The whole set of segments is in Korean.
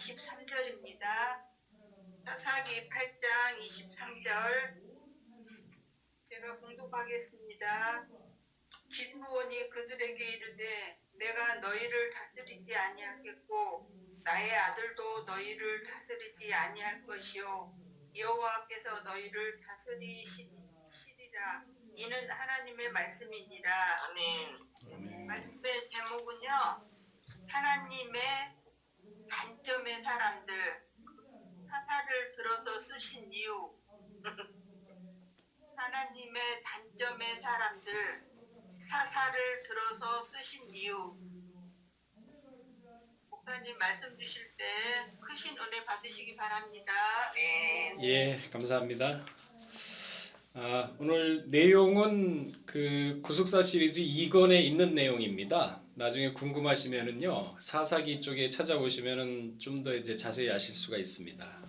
23절입니다. 사사기 8장 23절 제가 공독하겠습니다. 기드온이 그들에게 이르되 내가 너희를 다스리지 아니하겠고 나의 아들도 너희를 다스리지 아니할 것이요 여호와께서 너희를 다스리시리라. 이는 하나님의 말씀이니라. 아멘. 말씀의 제목은요, 하나님의 단점의 사람들, 사사를 들어서 쓰신 이유. 하나님의 단점의 사람들, 사사를 들어서 쓰신 이유. 목사님 말씀 주실 때 크신 은혜 받으시기 바랍니다. 네. 예, 감사합니다. 오늘 내용은 그 구속사 시리즈 2권에 있는 내용입니다. 나중에 궁금하시면은요, 사사기 쪽에 찾아보시면은 좀 더 이제 자세히 아실 수가 있습니다.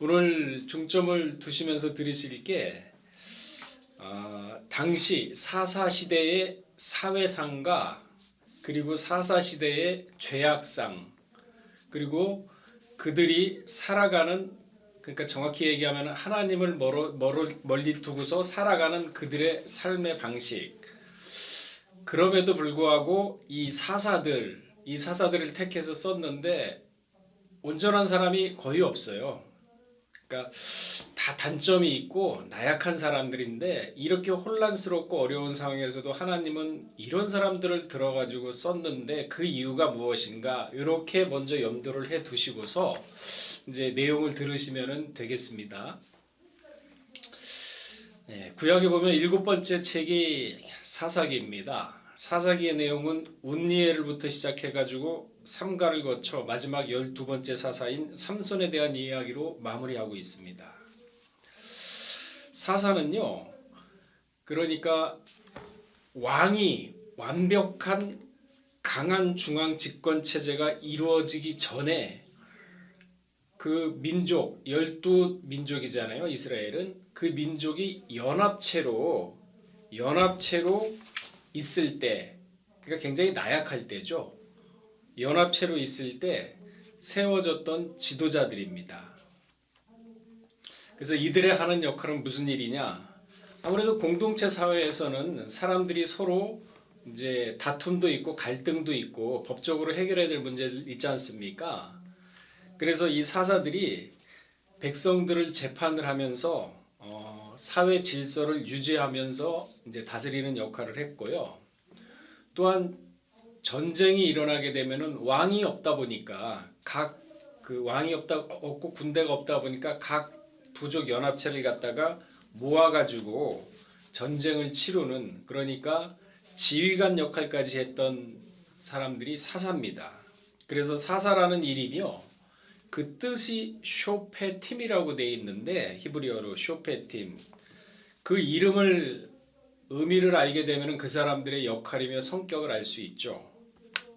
오늘 중점을 두시면서 들으실 게 당시 사사 시대의 사회상과 그리고 사사 시대의 죄악상, 그리고 그들이 살아가는, 그러니까 정확히 얘기하면 하나님을 멀리 두고서 살아가는 그들의 삶의 방식. 그럼에도 불구하고 이 사사들을 택해서 썼는데 온전한 사람이 거의 없어요. 그러니까 다 단점이 있고 나약한 사람들인데, 이렇게 혼란스럽고 어려운 상황에서도 하나님은 이런 사람들을 들어가지고 썼는데 그 이유가 무엇인가, 이렇게 먼저 염두를 해 두시고서 이제 내용을 들으시면 되겠습니다. 네, 구약에 보면 7번째 책이 사사기입니다. 사사기의 내용은 운니엘부터 시작해가지고 삼가를 거쳐 마지막 12번째 사사인 삼손에 대한 이야기로 마무리하고 있습니다. 사사는요, 그러니까 왕이 완벽한 강한 중앙 집권 체제가 이루어지기 전에 그 민족, 12민족이잖아요. 이스라엘은 그 민족이 연합체로 있을 때, 그러니까 굉장히 나약할 때죠. 연합체로 있을 때 세워졌던 지도자들입니다. 그래서 이들의 하는 역할은 무슨 일이냐? 아무래도 공동체 사회에서는 사람들이 서로 이제 다툼도 있고 갈등도 있고 법적으로 해결해야 될 문제들 있지 않습니까? 그래서 이 사사들이 백성들을 재판을 하면서 사회 질서를 유지하면서 이제 다스리는 역할을 했고요. 또한 전쟁이 일어나게 되면은 왕이 없다 보니까 없고 군대가 없다 보니까 각 부족 연합체를 갖다가 모아가지고 전쟁을 치르는, 그러니까 지휘관 역할까지 했던 사람들이 사사입니다. 그래서 사사라는 이름이요, 그 뜻이 쇼페팀이라고 되어 있는데, 히브리어로 쇼페팀, 그 의미를 알게 되면 그 사람들의 역할이며 성격을 알 수 있죠.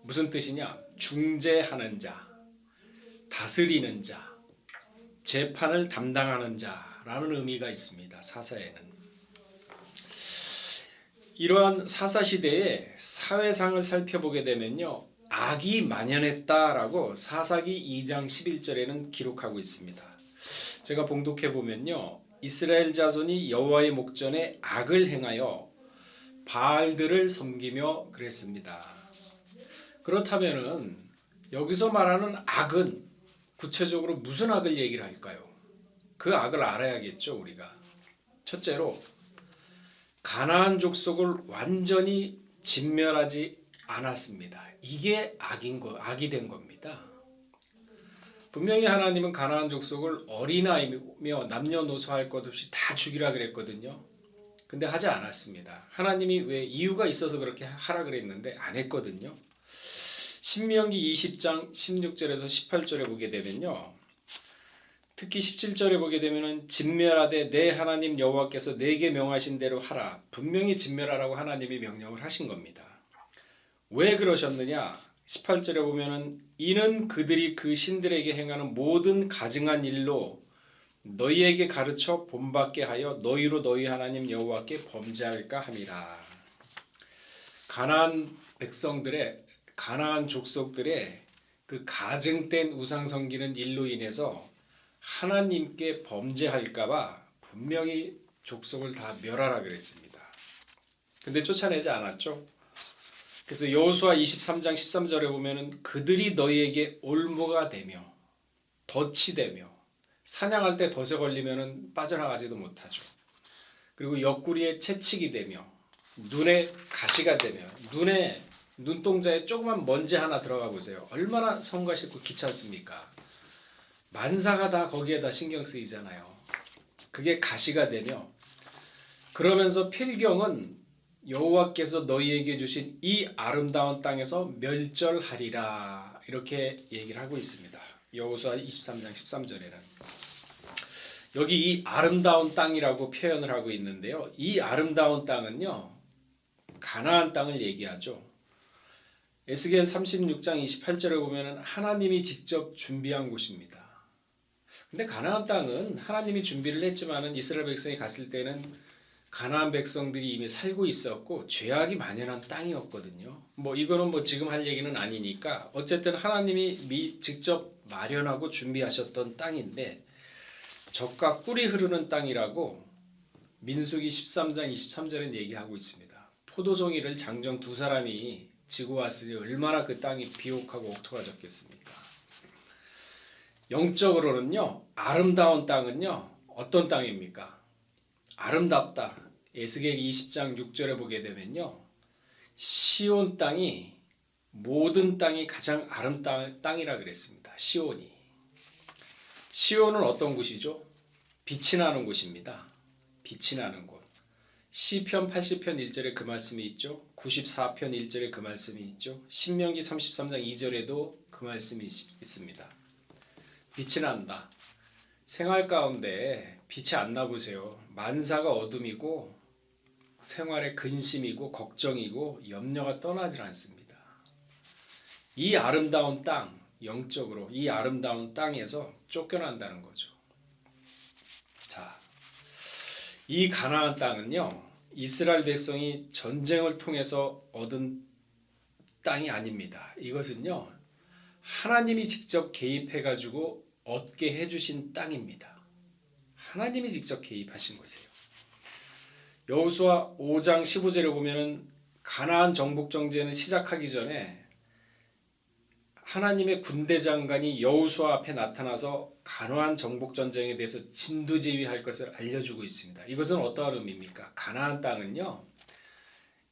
무슨 뜻이냐? 중재하는 자, 다스리는 자, 재판을 담당하는 자라는 의미가 있습니다. 사사에는. 이러한 사사 시대의 사회상을 살펴보게 되면요, 악이 만연했다라고 사사기 2장 11절에는 기록하고 있습니다. 제가 봉독해 보면요, 이스라엘 자손이 여호와의 목전에 악을 행하여 바알들을 섬기며 그랬습니다. 그렇다면은 여기서 말하는 악은 구체적으로 무슨 악을 얘기를 할까요? 그 악을 알아야겠죠, 우리가. 첫째로 가나안 족속을 완전히 진멸하지 않았습니다. 이게 악이 된 겁니다. 분명히 하나님은 가나안 족속을 어린아이며 남녀노소 할 것 없이 다 죽이라 그랬거든요. 근데 하지 않았습니다. 하나님이 왜 이유가 있어서 그렇게 하라 그랬는데 안 했거든요. 신명기 20장 16절에서 18절에 보게 되면요, 특히 17절에 보게 되면은 진멸하되 내 하나님 여호와께서 내게 명하신 대로 하라. 분명히 진멸하라고 하나님이 명령을 하신 겁니다. 왜 그러셨느냐? 18절에 보면은 이는 그들이 그 신들에게 행하는 모든 가증한 일로 너희에게 가르쳐 본받게 하여 너희로 너희 하나님 여호와께 범죄할까 함이라. 가나안 족속들의 그 가증된 우상 섬기는 일로 인해서 하나님께 범죄할까봐 분명히 족속을 다 멸하라 그랬습니다. 근데 쫓아내지 않았죠. 그래서 여호수아 23장 13절에 보면은 그들이 너희에게 올무가 되며 덫이 되며 사냥할 때 덫에 걸리면은 빠져나가지도 못하죠. 그리고 옆구리에 채찍이 되며 눈에 가시가 되며 눈에 눈동자에 조그만 먼지 하나 들어가 보세요. 얼마나 성과 싫고 귀찮습니까? 만사가 다 거기에다 신경 쓰이잖아요. 그게 가시가 되며 그러면서 필경은 여호와께서 너희에게 주신 이 아름다운 땅에서 멸절하리라 이렇게 얘기를 하고 있습니다. 여호수아 23장 13절에는 여기 이 아름다운 땅이라고 표현을 하고 있는데요. 이 아름다운 땅은요. 가나안 땅을 얘기하죠. 에스겔 36장 28절에 보면 하나님이 직접 준비한 곳입니다. 근데 가나안 땅은 하나님이 준비를 했지만은 이스라엘 백성이 갔을 때는 가나안 백성들이 이미 살고 있었고 죄악이 만연한 땅이었거든요. 이거는 지금 할 얘기는 아니니까 어쨌든 하나님이 직접 마련하고 준비하셨던 땅인데 젖과 꿀이 흐르는 땅이라고 민수기 13장 23절에 얘기하고 있습니다. 포도송이를 장정 두 사람이 지고 왔으니 얼마나 그 땅이 비옥하고 옥토가 졌겠습니까? 영적으로는요. 아름다운 땅은요. 어떤 땅입니까? 아름답다. 에스겔 20장 6절에 보게 되면요. 시온 땅이 모든 땅이 가장 아름다운 땅이라 그랬습니다. 시온이. 시온은 어떤 곳이죠? 빛이 나는 곳입니다. 빛이 나는 곳. 시편 80편 1절에 그 말씀이 있죠. 94편 1절에 그 말씀이 있죠. 신명기 33장 2절에도 그 말씀이 있습니다. 빛이 난다. 생활 가운데 빛이 안 나보세요. 만사가 어둠이고 생활에 근심이고 걱정이고 염려가 떠나질 않습니다. 이 아름다운 땅, 영적으로 이 아름다운 땅에서 쫓겨난다는 거죠. 자, 이 가나안 땅은요. 이스라엘 백성이 전쟁을 통해서 얻은 땅이 아닙니다. 이것은요. 하나님이 직접 개입해가지고 얻게 해주신 땅입니다. 하나님이 직접 개입하신 것이에요. 여호수아 5장 15절에 보면은 가나안 정복 정제는 시작하기 전에 하나님의 군대 장관이 여호수아 앞에 나타나서 가나안 정복 전쟁에 대해서 진두지휘할 것을 알려주고 있습니다. 이것은 어떠한 의미입니까? 가나안 땅은요.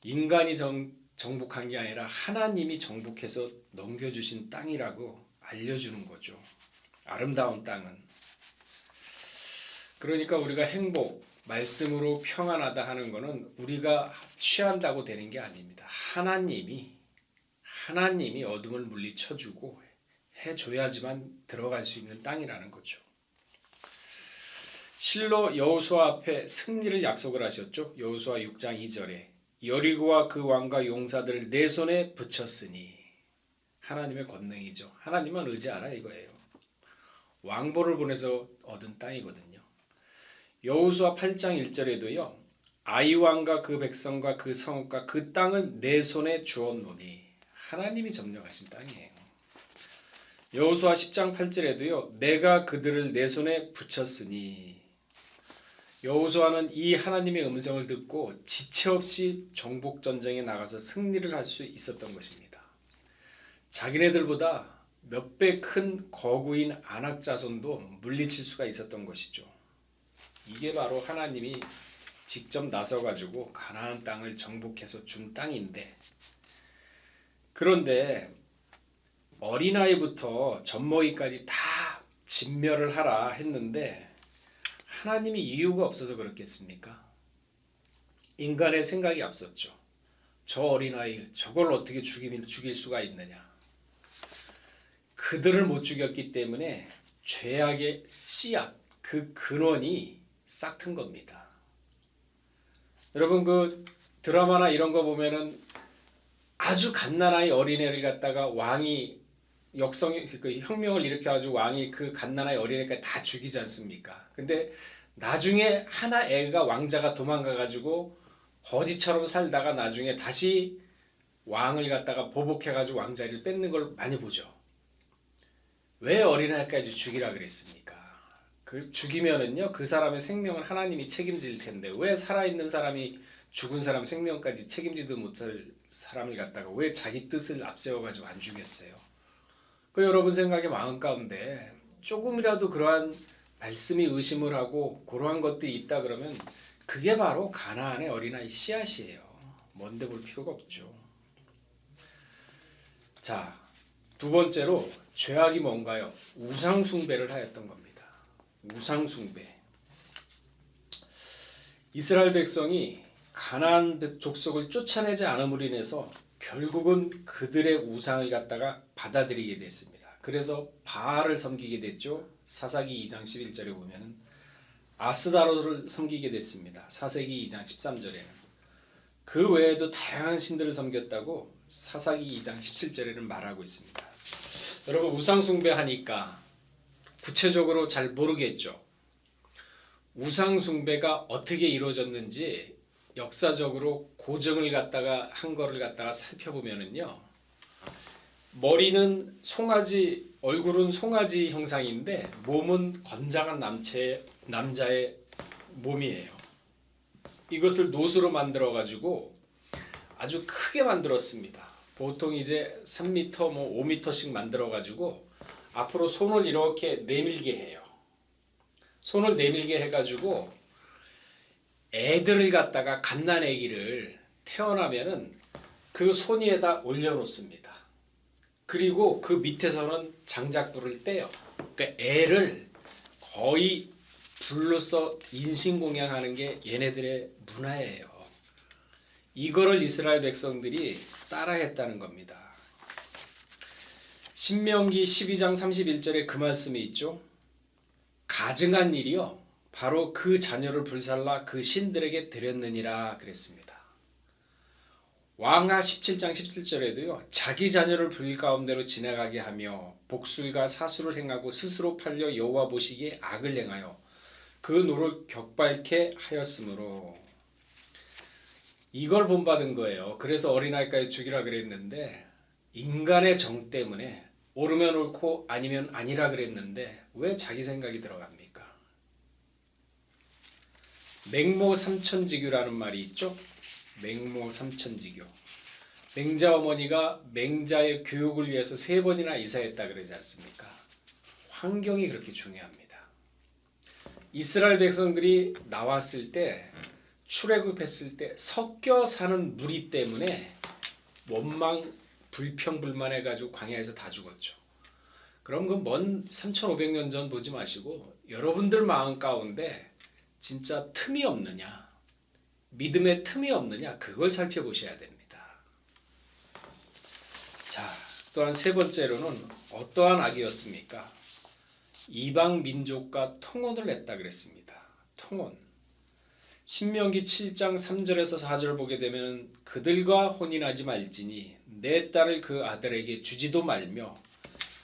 인간이 정복한 게 아니라 하나님이 정복해서 넘겨주신 땅이라고 알려주는 거죠. 아름다운 땅은. 그러니까 우리가 행복, 말씀으로 평안하다 하는 것은 우리가 취한다고 되는 게 아닙니다. 하나님이 어둠을 물리쳐주고 해줘야지만 들어갈 수 있는 땅이라는 거죠. 실로 여호수아 앞에 승리를 약속을 하셨죠. 여호수아 6장 2절에 여리고와 그 왕과 용사들을 내 손에 붙였으니 하나님의 권능이죠. 하나님만 의지하라 이거예요. 왕보를 보내서 얻은 땅이거든요. 여호수아 8장 1절에도요. 아이 왕과 그 백성과 그 성읍과 그 땅을 내 손에 주었노니 하나님이 점령하신 땅이에요. 여호수아 10장 8절에도요. 내가 그들을 내 손에 붙였으니 여호수아는 이 하나님의 음성을 듣고 지체 없이 정복 전쟁에 나가서 승리를 할 수 있었던 것입니다. 자기네들보다 몇 배 큰 거구인 아낙 자손도 물리칠 수가 있었던 것이죠. 이게 바로 하나님이 직접 나서가지고 가나안 땅을 정복해서 준 땅인데 그런데 어린아이부터 젖먹이까지 다 진멸을 하라 했는데 하나님이 이유가 없어서 그렇겠습니까? 인간의 생각이 앞섰죠. 저 어린아이 저걸 어떻게 죽일 수가 있느냐. 그들을 못 죽였기 때문에 죄악의 씨앗, 그 근원이 싹튼 겁니다. 여러분 그 드라마나 이런 거 보면은 아주 갓난아이 어린애를 갖다가 왕이 그 혁명을 일으켜가지고 왕이 그 갓난아이 어린애까지 다 죽이지 않습니까? 근데 나중에 하나 애가 왕자가 도망가가지고 거지처럼 살다가 나중에 다시 왕을 갖다가 보복해가지고 왕자리를 뺏는 걸 많이 보죠. 왜 어린아이까지 죽이라 그랬습니까? 그 죽이면은요 그 사람의 생명을 하나님이 책임질 텐데 왜 살아있는 사람이 죽은 사람 생명까지 책임지도 못할 사람을 갖다가 왜 자기 뜻을 앞세워가지고 안 죽였어요? 그 여러분 생각의 마음 가운데 조금이라도 그러한 말씀이 의심을 하고 그러한 것들이 있다 그러면 그게 바로 가나안의 어린아이 씨앗이에요. 먼데 볼 필요가 없죠. 자, 두 번째로 죄악이 뭔가요? 우상 숭배를 하였던 겁니다. 우상 숭배. 이스라엘 백성이 가나안 족속을 쫓아내지 않음으로 인해서 결국은 그들의 우상을 갖다가 받아들이게 됐습니다. 그래서 바알을 섬기게 됐죠. 사사기 2장 11절에 보면은 아스다로를 섬기게 됐습니다. 사사기 2장 13절에는 그 외에도 다양한 신들을 섬겼다고 사사기 2장 17절에는 말하고 있습니다. 여러분 우상 숭배하니까 구체적으로 잘 모르겠죠. 우상 숭배가 어떻게 이루어졌는지 역사적으로 고증을 갖다가 한 거를 갖다가 살펴보면은요. 머리는 송아지, 얼굴은 송아지 형상인데 몸은 건장한 남자의 몸이에요. 이것을 노수로 만들어 가지고 아주 크게 만들었습니다. 보통 이제 3m, 5m씩 만들어 가지고 앞으로 손을 이렇게 내밀게 해요. 손을 내밀게 해가지고 애들을 갖다가 갓난아기를 태어나면은 그 손 위에다 올려놓습니다. 그리고 그 밑에서는 장작불을 떼요. 그러니까 애를 거의 불로써 인신공양하는 게 얘네들의 문화예요. 이거를 이스라엘 백성들이 따라했다는 겁니다. 신명기 12장 31절에 그 말씀이 있죠. 가증한 일이요 바로 그 자녀를 불살라 그 신들에게 드렸느니라 그랬습니다. 왕하 17장 17절에도요 자기 자녀를 불 가운데로 지나가게 하며 복술과 사수를 행하고 스스로 팔려 여호와 보시기에 악을 행하여 그 노를 격발케 하였으므로 이걸 본받은 거예요. 그래서 어린아이까지 죽이라 그랬는데 인간의 정 때문에 옳으면 옳고 아니면 아니라 그랬는데 왜 자기 생각이 들어갑니까? 맹모 삼천지교라는 말이 있죠. 맹모 삼천지교. 맹자 어머니가 맹자의 교육을 위해서 3번이나 이사했다 그러지 않습니까? 환경이 그렇게 중요합니다. 이스라엘 백성들이 나왔을 때 출애굽했을 때 섞여 사는 무리 때문에 원망 불평불만해 가지고 광야에서 다 죽었죠. 그럼 그 먼 3,500년 전 보지 마시고 여러분들 마음 가운데 진짜 틈이 없느냐, 믿음의 틈이 없느냐 그걸 살펴보셔야 됩니다. 자, 또한 세 번째로는 어떠한 악이었습니까? 이방 민족과 통혼을 했다 그랬습니다. 통혼. 신명기 7장 3절에서 4절 보게 되면 그들과 혼인하지 말지니 내 딸을 그 아들에게 주지도 말며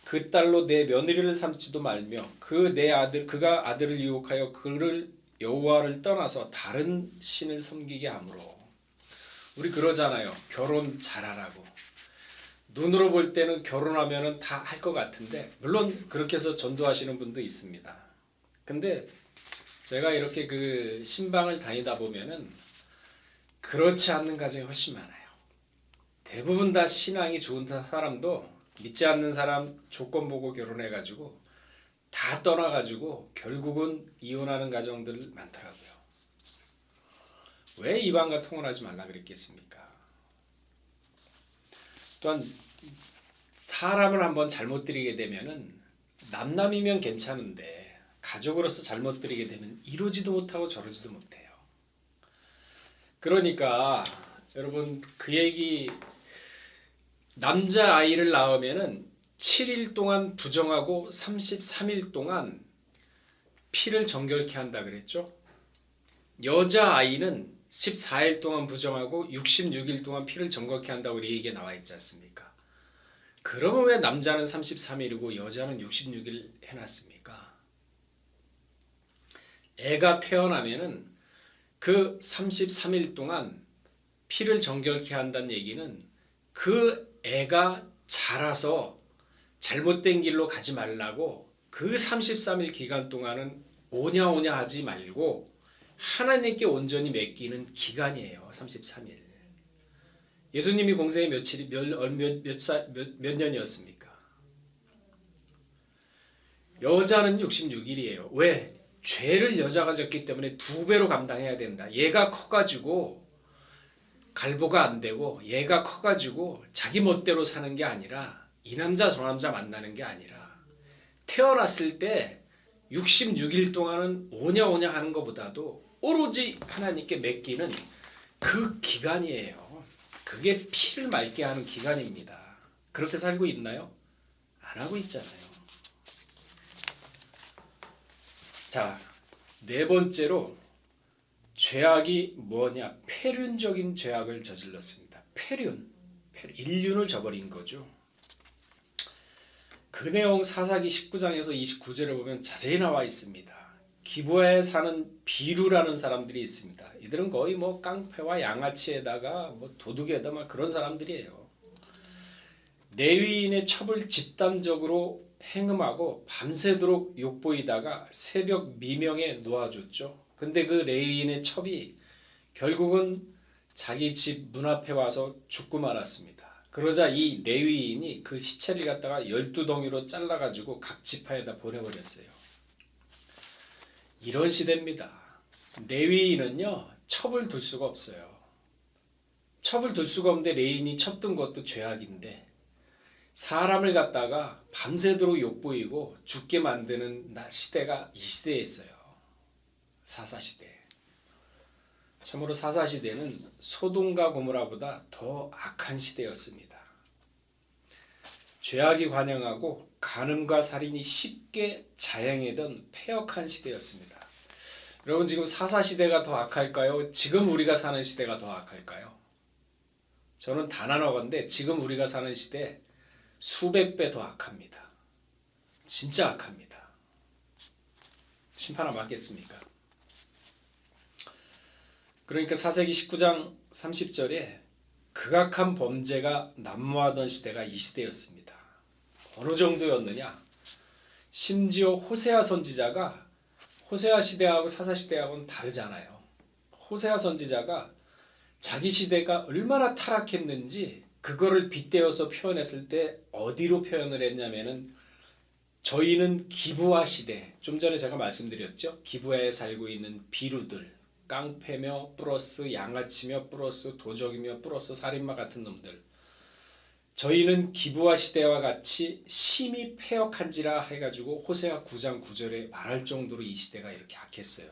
그 딸로 내 며느리를 삼지도 말며 그가 아들을 유혹하여 그를 여호와를 떠나서 다른 신을 섬기게 하므로. 우리 그러잖아요. 결혼 잘하라고. 눈으로 볼 때는 결혼하면은 다 할 것 같은데 물론 그렇게 해서 전도하시는 분도 있습니다. 근데 제가 이렇게 그 신방을 다니다 보면은 그렇지 않는 가정이 훨씬 많아요. 대부분 다 신앙이 좋은 사람도 믿지 않는 사람 조건 보고 결혼해가지고 다 떠나가지고 결국은 이혼하는 가정들 많더라고요. 왜 이방과 통혼하지 말라 그랬겠습니까? 또한 사람을 한번 잘못 들이게 되면은 남남이면 괜찮은데 가족으로서 잘못 들이게 되면 이러지도 못하고 저러지도 못해요. 그러니까 여러분 그 얘기 남자 아이를 낳으면은 7일 동안 부정하고 33일 동안 피를 정결케 한다 그랬죠. 여자 아이는 14일 동안 부정하고 66일 동안 피를 정결케 한다고 우리 얘기에 나와 있지 않습니까? 그러면 왜 남자는 33일이고 여자는 66일 해놨습니까? 애가 태어나면은 그 33일 동안 피를 정결케 한다는 얘기는 그 애가 자라서 잘못된 길로 가지 말라고 그 33일 기간 동안은 오냐 오냐 하지 말고 하나님께 온전히 맡기는 기간이에요. 33일. 예수님이 공생의 며칠이 몇 년이었습니까? 여자는 66일이에요. 왜? 죄를 여자가 졌기 때문에 2배로 감당해야 된다. 얘가 커가지고 갈보가 안 되고 얘가 커가지고 자기 멋대로 사는 게 아니라 이 남자 저 남자 만나는 게 아니라 태어났을 때 66일 동안은 오냐 오냐 하는 것보다도 오로지 하나님께 맡기는 그 기간이에요. 그게 피를 맑게 하는 기간입니다. 그렇게 살고 있나요? 안 하고 있잖아요. 자, 네 번째로 죄악이 뭐냐? 폐륜적인 죄악을 저질렀습니다. 폐륜. 인륜을 저버린 거죠. 그 내용 사사기 19장에서 29절에 보면 자세히 나와 있습니다. 기브아에 사는 비루라는 사람들이 있습니다. 이들은 거의 뭐 깡패와 양아치에다가 뭐 도둑에다 막 그런 사람들이에요. 레위인의 첩을 집단적으로 행음하고 밤새도록 욕보이다가 새벽 미명에 놓아줬죠. 근데 그 레위인의 첩이 결국은 자기 집 문 앞에 와서 죽고 말았습니다. 그러자 이 레위인이 그 시체를 갖다가 12덩이로 잘라가지고 각 지파에다 보내버렸어요. 이런 시대입니다. 레위인은요 첩을 둘 수가 없어요. 첩을 둘 수가 없는데 레위인이 첩 든 것도 죄악인데 사람을 갖다가 밤새도록 욕보이고 죽게 만드는 시대가 이 시대에 있어요. 사사시대. 참으로 사사시대는 소돔과 고모라보다 더 악한 시대였습니다. 죄악이 관영하고 간음과 살인이 쉽게 자행하던 패역한 시대였습니다. 여러분 지금 사사시대가 더 악할까요? 지금 우리가 사는 시대가 더 악할까요? 저는 단 하나건데 지금 우리가 사는 시대 수백 배 더 악합니다. 진짜 악합니다. 심판 안 받겠습니까? 그러니까 사사기 19장 30절에 극악한 범죄가 난무하던 시대가 이 시대였습니다. 어느 정도였느냐? 심지어 호세아 선지자가 호세아 시대하고 사사 시대하고는 다르잖아요. 호세아 선지자가 자기 시대가 얼마나 타락했는지 그거를 빗대어서 표현했을 때 어디로 표현을 했냐면은 저희는 기브아 시대, 좀 전에 제가 말씀드렸죠. 기브아에 살고 있는 비루들, 깡패며 플러스 양아치며 플러스 도적이며 플러스 살인마 같은 놈들, 저희는 기브아 시대와 같이 심히 패역한지라 해가지고 호세아 9장 9절에 말할 정도로 이 시대가 이렇게 악했어요.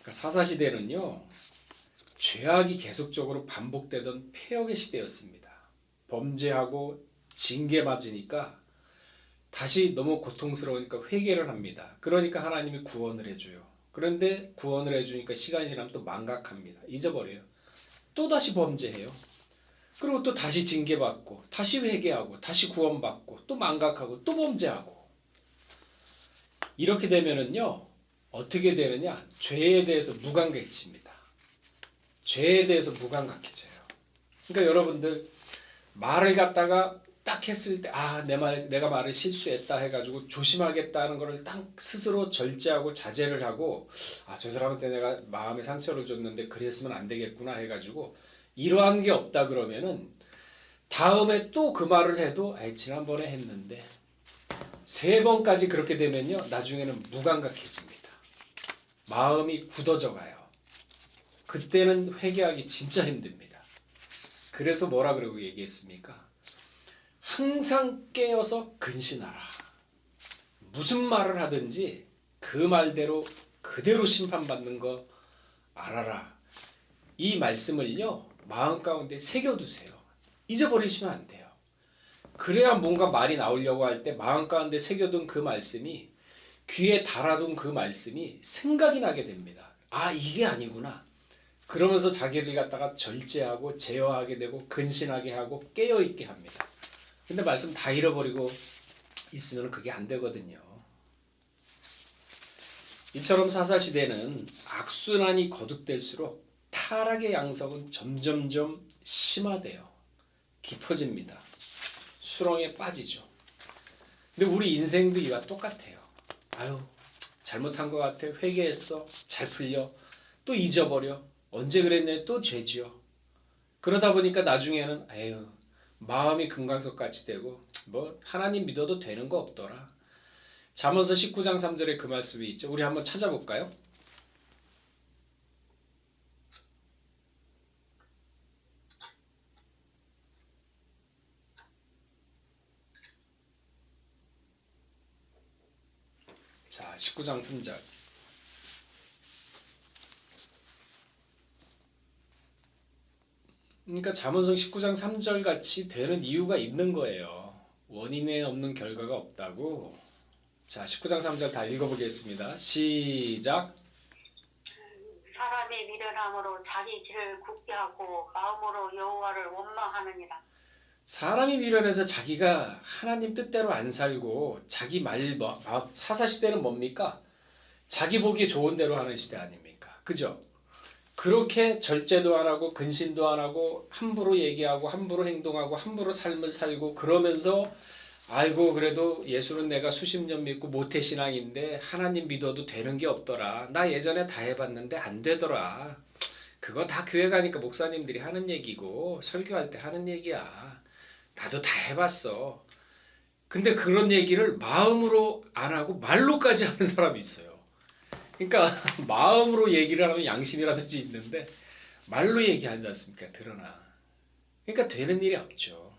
그러니까 사사시대는요 죄악이 계속적으로 반복되던 패역의 시대였습니다. 범죄하고 징계 맞으니까 다시 너무 고통스러우니까 회개를 합니다. 그러니까 하나님이 구원을 해줘요. 그런데 구원을 해주니까 시간이 지나면 또 망각합니다. 잊어버려요. 또 다시 범죄해요. 그리고 또 다시 징계받고 다시 회개하고 다시 구원받고 또 망각하고 또 범죄하고 이렇게 되면은요 어떻게 되느냐? 죄에 대해서 무감각해집니다. 죄에 대해서 무감각해져요. 그러니까 여러분들 말을 갖다가 딱 했을 때 내가 말을 실수했다 해가지고 조심하겠다는 것을 딱 스스로 절제하고 자제를 하고 저 사람한테 내가 마음에 상처를 줬는데 그랬으면 안 되겠구나 해가지고 이러한 게 없다 그러면은 다음에 또 그 말을 해도 지난번에 했는데 3번까지 그렇게 되면요 나중에는 무감각해집니다. 마음이 굳어져 가요. 그때는 회개하기 진짜 힘듭니다. 그래서 뭐라 그러고 얘기했습니까? 항상 깨어서 근신하라. 무슨 말을 하든지 그 말대로 그대로 심판받는 거 알아라. 이 말씀을요 마음 가운데 새겨두세요. 잊어버리시면 안 돼요. 그래야 뭔가 말이 나오려고 할 때 마음 가운데 새겨둔 그 말씀이 귀에 달아둔 그 말씀이 생각이 나게 됩니다. 이게 아니구나. 그러면서 자기를 갖다가 절제하고 제어하게 되고 근신하게 하고 깨어있게 합니다. 근데 말씀 다 잃어버리고 있으면 그게 안 되거든요. 이처럼 사사시대는 악순환이 거듭될수록 타락의 양성은 점점점 심화돼요. 깊어집니다. 수렁에 빠지죠. 근데 우리 인생도 이와 똑같아요. 아유, 잘못한 것 같아. 회개했어. 잘 풀려. 또 잊어버려. 언제 그랬냐. 또 죄지어. 그러다 보니까 나중에는 아유, 마음이 금강석같이 되고 뭐 하나님 믿어도 되는 거 없더라. 잠언서 19장 3절에 그 말씀이 있죠. 우리 한번 찾아볼까요? 자, 19장 3절. 그러니까 잠언서 19장 3절 같이 되는 이유가 있는 거예요. 원인에 없는 결과가 없다고. 자, 19장 3절 다 읽어보겠습니다. 시작. 사람이 미련함으로 자기 길을 굳게 하고 마음으로 여호와를 원망하느니라. 사람이 미련해서 자기가 하나님 뜻대로 안 살고 자기 사사시대는 뭡니까? 자기 보기 좋은 대로 하는 시대 아닙니까? 그죠? 그렇게 절제도 안 하고 근신도 안 하고 함부로 얘기하고 함부로 행동하고 함부로 삶을 살고 그러면서 아이고 그래도 예수는 내가 수십 년 믿고 모태신앙인데 하나님 믿어도 되는 게 없더라. 나 예전에 다 해봤는데 안 되더라. 그거 다 교회 가니까 목사님들이 하는 얘기고 설교할 때 하는 얘기야. 나도 다 해봤어. 근데 그런 얘기를 마음으로 안 하고 말로까지 하는 사람이 있어요. 그러니까 마음으로 얘기를 하면 양심이라든지 있는데 말로 얘기하지 않습니까? 드러나. 그러니까 되는 일이 없죠.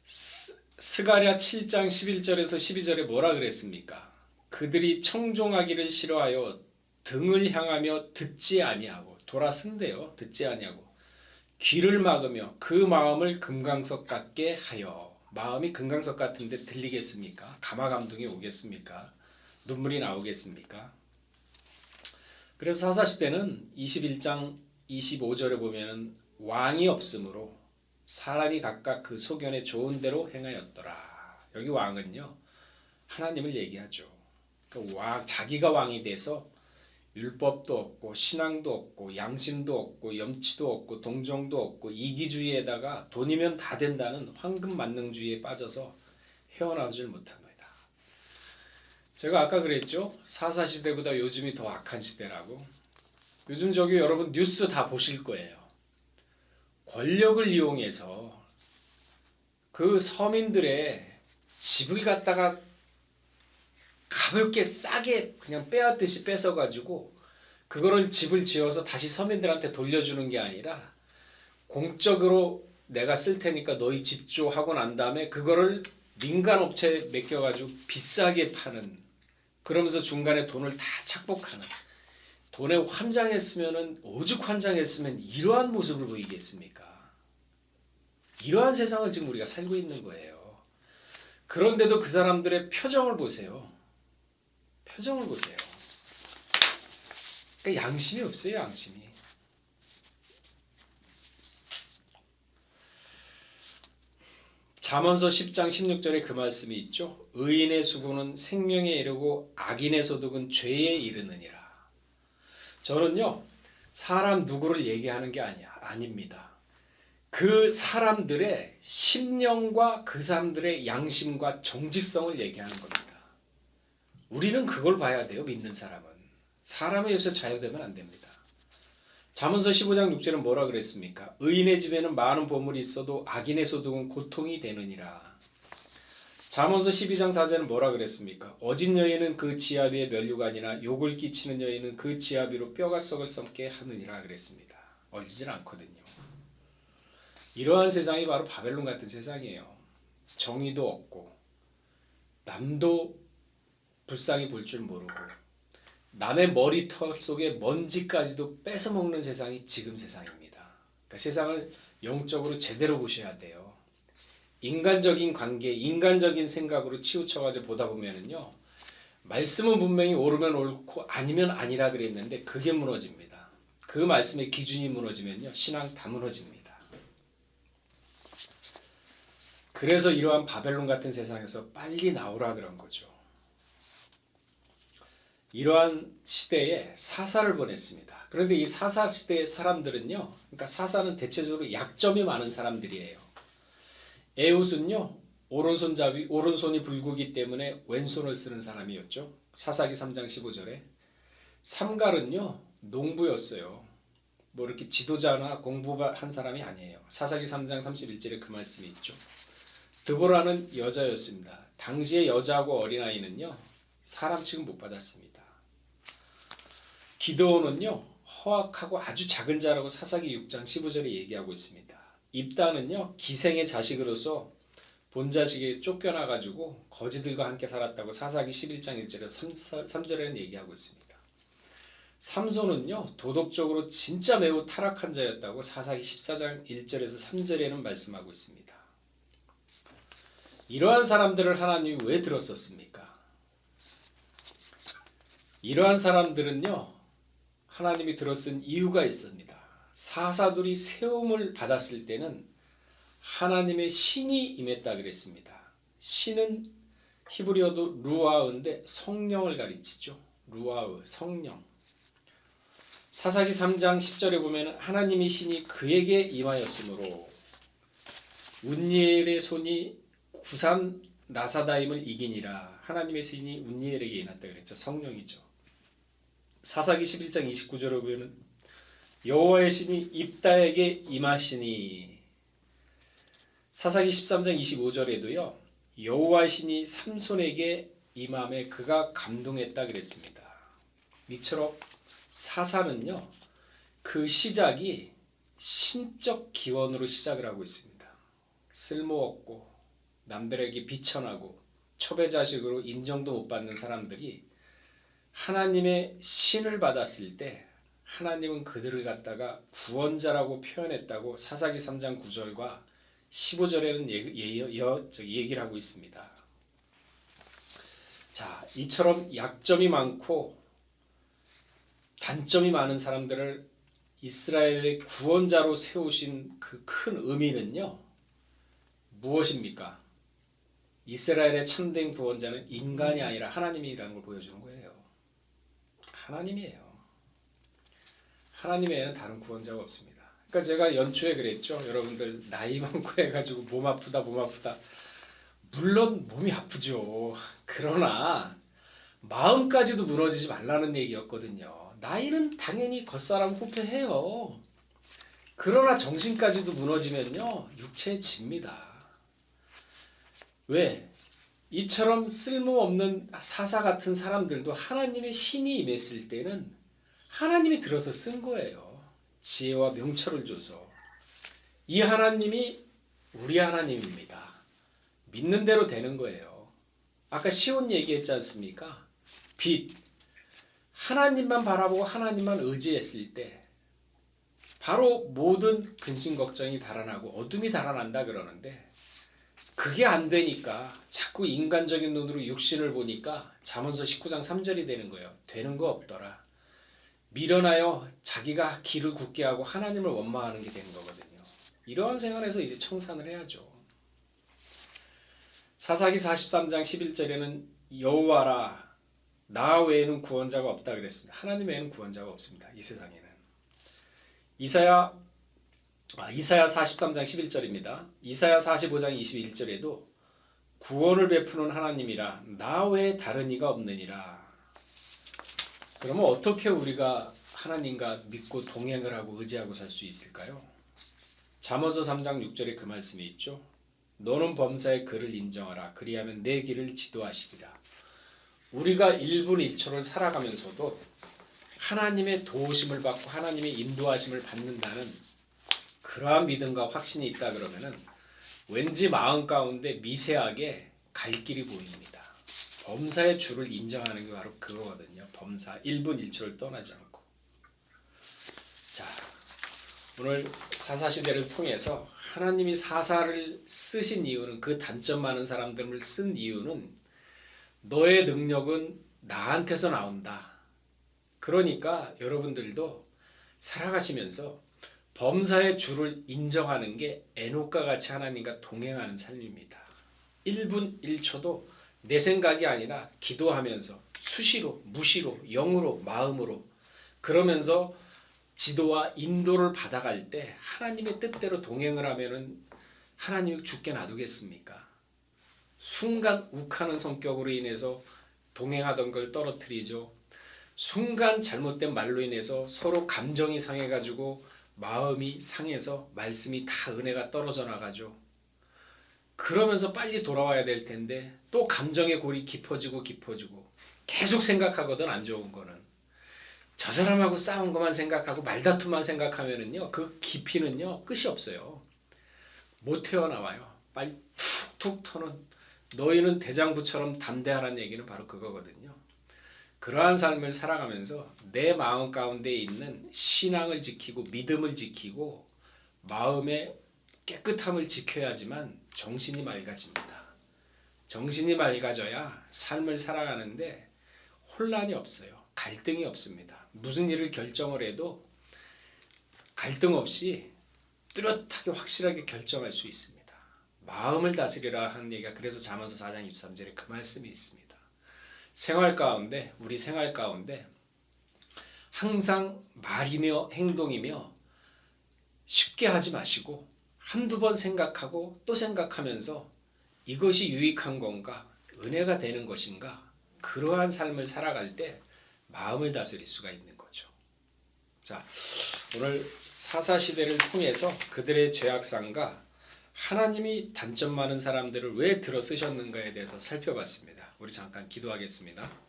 스가랴 7장 11절에서 12절에 뭐라 그랬습니까? 그들이 청종하기를 싫어하여 등을 향하며 듣지 아니하고 돌아선대요. 듣지 아니하고 귀를 막으며 그 마음을 금강석 같게 하여. 마음이 금강석 같은데 들리겠습니까? 가마감동이 오겠습니까? 눈물이 나오겠습니까? 그래서 사사시대는 21장 25절에 보면 왕이 없으므로 사람이 각각 그 소견에 좋은 대로 행하였더라. 여기 왕은요 하나님을 얘기하죠. 그러니까 자기가 왕이 돼서 율법도 없고 신앙도 없고 양심도 없고 염치도 없고 동정도 없고 이기주의에다가 돈이면 다 된다는 황금만능주의에 빠져서 헤어나오질 못합니다. 제가 아까 그랬죠. 사사시대보다 요즘이 더 악한 시대라고. 요즘 저기 여러분 뉴스 다 보실 거예요. 권력을 이용해서 그 서민들의 집을 갖다가 가볍게 싸게 그냥 빼앗듯이 뺏어가지고 그거를 집을 지어서 다시 서민들한테 돌려주는 게 아니라 공적으로 내가 쓸 테니까 너희 집 줘 하고 난 다음에 그거를 민간업체에 맡겨가지고 비싸게 파는, 그러면서 중간에 돈을 다 착복하는, 돈에 환장했으면은 오죽 환장했으면 이러한 모습을 보이겠습니까? 이러한 세상을 지금 우리가 살고 있는 거예요. 그런데도 그 사람들의 표정을 보세요. 표정을 보세요. 그러니까 양심이 없어요. 양심이. 잠언서 10장 16절에 그 말씀이 있죠. 의인의 수고는 생명에 이르고 악인의 소득은 죄에 이르느니라. 저는요 사람 누구를 얘기하는 게 아닙니다. 그 사람들의 심령과 그 사람들의 양심과 정직성을 얘기하는 겁니다. 우리는 그걸 봐야 돼요. 믿는 사람은. 사람에 의해서 자유되면 안 됩니다. 잠언서 15장 6절은 뭐라 그랬습니까? 의인의 집에는 많은 보물이 있어도 악인의 소득은 고통이 되느니라. 잠언서 12장 4절은 뭐라 그랬습니까? 어진 여인은 그 지아비의 면류관이나 욕을 끼치는 여인은 그 지아비로 뼈가 썩을 썩게 하느니라 그랬습니다. 어지질 않거든요. 이러한 세상이 바로 바벨론 같은 세상이에요. 정의도 없고 남도 불쌍히 볼 줄 모르고 남의 머리털 속에 먼지까지도 뺏어먹는 세상이 지금 세상입니다. 그러니까 세상을 영적으로 제대로 보셔야 돼요. 인간적인 관계, 인간적인 생각으로 치우쳐가지고 보다 보면은요, 말씀은 분명히 옳으면 옳고 아니면 아니라 그랬는데 그게 무너집니다. 그 말씀의 기준이 무너지면요, 신앙 다 무너집니다. 그래서 이러한 바벨론 같은 세상에서 빨리 나오라 그런 거죠. 이러한 시대에 사사를 보냈습니다. 그런데 이 사사 시대의 사람들은요, 그러니까 사사는 대체적으로 약점이 많은 사람들이에요. 에훗은요 오른손이 불구기 때문에 왼손을 쓰는 사람이었죠. 사사기 3장 15절에. 삼갈은요 농부였어요. 뭐 이렇게 지도자나 공부한 사람이 아니에요. 사사기 3장 31절에 그 말씀이 있죠. 드보라는 여자였습니다. 당시의 여자하고 어린아이는요 사람 취급 못 받았습니다. 기드온은요 허악하고 아주 작은 자라고 사사기 6장 15절에 얘기하고 있습니다. 입다는요 기생의 자식으로서 본자식에 쫓겨나가지고 거지들과 함께 살았다고 사사기 11장 1절에 3절에는 얘기하고 있습니다. 삼손은요 도덕적으로 진짜 매우 타락한 자였다고 사사기 14장 1절에서 3절에는 말씀하고 있습니다. 이러한 사람들을 하나님이 왜 들었었습니까? 이러한 사람들은요 하나님이 들었은 이유가 있습니다. 사사들이 세움을 받았을 때는 하나님의 신이 임했다 그랬습니다. 신은 히브리어도 루아흐인데 성령을 가리치죠. 루아흐, 성령. 사사기 3장 10절에 보면 하나님의 신이 그에게 임하였으므로 운니엘의 손이 구산 라사다임을 이기니라. 하나님의 신이 운니엘에게 임했다 그랬죠. 성령이죠. 사사기 11장 29절에 보면 여호와의 신이 입다에게 임하시니. 사사기 13장 25절에도요 여호와의 신이 삼손에게 임함에 그가 감동했다 그랬습니다. 이처럼 사사는요 그 시작이 신적 기원으로 시작을 하고 있습니다. 쓸모없고 남들에게 비천하고 초배자식으로 인정도 못 받는 사람들이 하나님의 신을 받았을 때 하나님은 그들을 갖다가 구원자라고 표현했다고 사사기 3장 9절과 15절에는 얘기를 하고 있습니다. 자, 이처럼 약점이 많고 단점이 많은 사람들을 이스라엘의 구원자로 세우신 그 큰 의미는요 무엇입니까? 이스라엘의 참된 구원자는 인간이 아니라 하나님이라는 걸 보여주는 거예요. 하나님이에요. 하나님 외에는 다른 구원자가 없습니다. 그러니까 제가 연초에 그랬죠. 여러분들 나이 많고 해가지고 몸 아프다. 물론 몸이 아프죠. 그러나 마음까지도 무너지지 말라는 얘기였거든요. 나이는 당연히 겉사람 후패해요. 그러나 정신까지도 무너지면요 육체에 집니다. 왜? 이처럼 쓸모없는 사사 같은 사람들도 하나님의 신이 임했을 때는 하나님이 들어서 쓴 거예요. 지혜와 명철을 줘서. 이 하나님이 우리 하나님입니다. 믿는 대로 되는 거예요. 아까 시온 얘기했지 않습니까? 빛. 하나님만 바라보고 하나님만 의지했을 때 바로 모든 근심 걱정이 달아나고 어둠이 달아난다 그러는데 그게 안 되니까 자꾸 인간적인 눈으로 육신을 보니까 잠언서 19장 3절이 되는 거예요. 되는 거 없더라. 미련하여 자기가 길을 굳게 하고 하나님을 원망하는 게 되는 거거든요. 이러한 생활에서 이제 청산을 해야죠. 사사기 43장 11절에는 여호와라 나 외에는 구원자가 없다 그랬습니다. 하나님 외에는 구원자가 없습니다. 이 세상에는. 이사야 43장 11절입니다. 이사야 45장 21절에도 구원을 베푸는 하나님이라 나 외에 다른 이가 없느니라. 그러면 어떻게 우리가 하나님과 믿고 동행을 하고 의지하고 살 수 있을까요? 잠언서 3장 6절에 그 말씀이 있죠. 너는 범사의 그를 인정하라. 그리하면 내 길을 지도하시리라. 우리가 1분 1초를 살아가면서도 하나님의 도우심을 받고 하나님의 인도하심을 받는다는 그러한 믿음과 확신이 있다 그러면은 왠지 마음 가운데 미세하게 갈 길이 보입니다. 범사의 주를 인정하는 게 바로 그거거든요. 범사 1분 1초를 떠나지 않고. 자, 오늘 사사시대를 통해서 하나님이 사사를 쓰신 이유는 그 단점 많은 사람들을 쓴 이유는 너의 능력은 나한테서 나온다. 그러니까 여러분들도 살아가시면서 범사의 주를 인정하는 게 에녹과 같이 하나님과 동행하는 삶입니다. 1분 1초도 내 생각이 아니라 기도하면서 수시로, 무시로, 영으로, 마음으로 그러면서 지도와 인도를 받아갈 때 하나님의 뜻대로 동행을 하면은 하나님이 죽게 놔두겠습니까? 순간 욱하는 성격으로 인해서 동행하던 걸 떨어뜨리죠. 순간 잘못된 말로 인해서 서로 감정이 상해가지고 마음이 상해서 말씀이 다 은혜가 떨어져 나가죠. 그러면서 빨리 돌아와야 될 텐데 또 감정의 골이 깊어지고 계속 생각하거든. 안 좋은 거는 저 사람하고 싸운 것만 생각하고 말다툼만 생각하면은요 그 깊이는요 끝이 없어요. 못 태어나와요. 빨리 툭툭 터는 너희는 대장부처럼 담대하라는 얘기는 바로 그거거든요. 그러한 삶을 살아가면서 내 마음 가운데 있는 신앙을 지키고 믿음을 지키고 마음의 깨끗함을 지켜야지만 정신이 맑아집니다. 정신이 맑아져야 삶을 살아가는데 혼란이 없어요. 갈등이 없습니다. 무슨 일을 결정을 해도 갈등 없이 뚜렷하게 확실하게 결정할 수 있습니다. 마음을 다스리라 하는 얘기가 그래서 잠언서 4장 23절에 그 말씀이 있습니다. 생활 가운데 우리 생활 가운데 항상 말이며 행동이며 쉽게 하지 마시고 한두 번 생각하고 또 생각하면서 이것이 유익한 건가 은혜가 되는 것인가 그러한 삶을 살아갈 때 마음을 다스릴 수가 있는 거죠. 자, 오늘 사사시대를 통해서 그들의 죄악상과 하나님이 단점 많은 사람들을 왜 들어 쓰셨는가에 대해서 살펴봤습니다. 우리 잠깐 기도하겠습니다.